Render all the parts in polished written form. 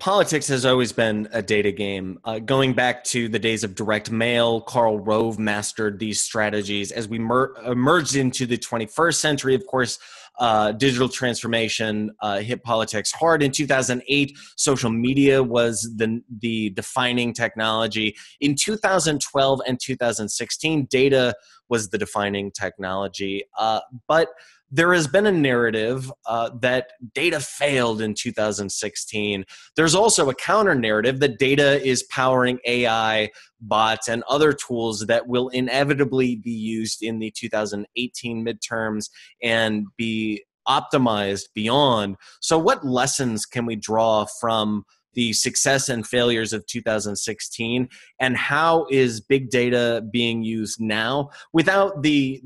Politics has always been a data game. Going back to the days of direct mail, Karl Rove mastered these strategies. As we emerged into the 21st century, of course, digital transformation hit politics hard. In 2008, social media was the defining technology. In 2012 and 2016, data was the defining technology. But there has been a narrative that data failed in 2016. There's also a counter narrative that data is powering AI, bots, and other tools that will inevitably be used in the 2018 midterms and be optimized beyond. So what lessons can we draw from the success and failures of 2016, and how is big data being used now without the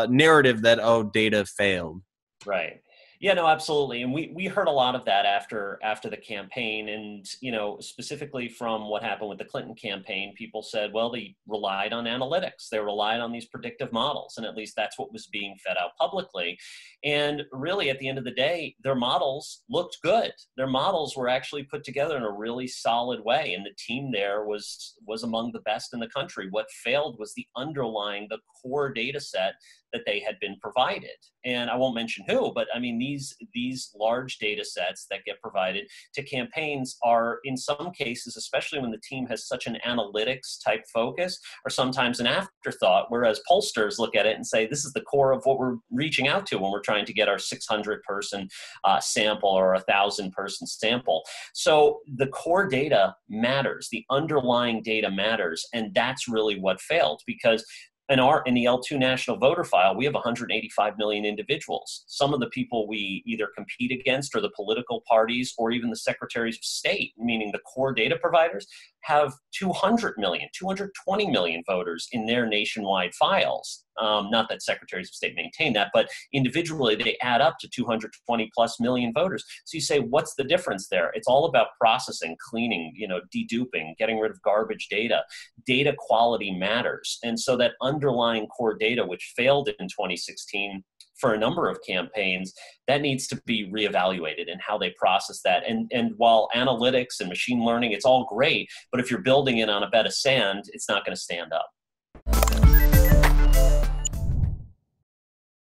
narrative that, oh, data failed? Right. Yeah, no, absolutely. And we heard a lot of that after the campaign, and specifically from what happened with the Clinton campaign, people said, well, they relied on analytics. They relied on these predictive models, and at least that's what was being fed out publicly. And really, at the end of the day, their models looked good. Their models were actually put together in a really solid way, and the team there was among the best in the country. What failed was the core data set that they had been provided. And I won't mention who, but I mean, these large data sets that get provided to campaigns are, in some cases, especially when the team has such an analytics type focus, are sometimes an afterthought, whereas pollsters look at it and say, this is the core of what we're reaching out to when we're trying to get our 600 person sample or 1,000 person sample. So the core data matters, the underlying data matters, and that's really what failed, because in the L2 national voter file, we have 185 million individuals. Some of the people we either compete against, or the political parties, or even the secretaries of state, meaning the core data providers, have 200 million, 220 million voters in their nationwide files. Not that secretaries of state maintain that, but individually they add up to 220 plus million voters. So you say, what's the difference there? It's all about processing, cleaning, deduping, getting rid of garbage data. Data quality matters. And so that underlying core data, which failed in 2016, for a number of campaigns, that needs to be reevaluated in how they process that. And while analytics and machine learning, it's all great, but if you're building it on a bed of sand, it's not going to stand up.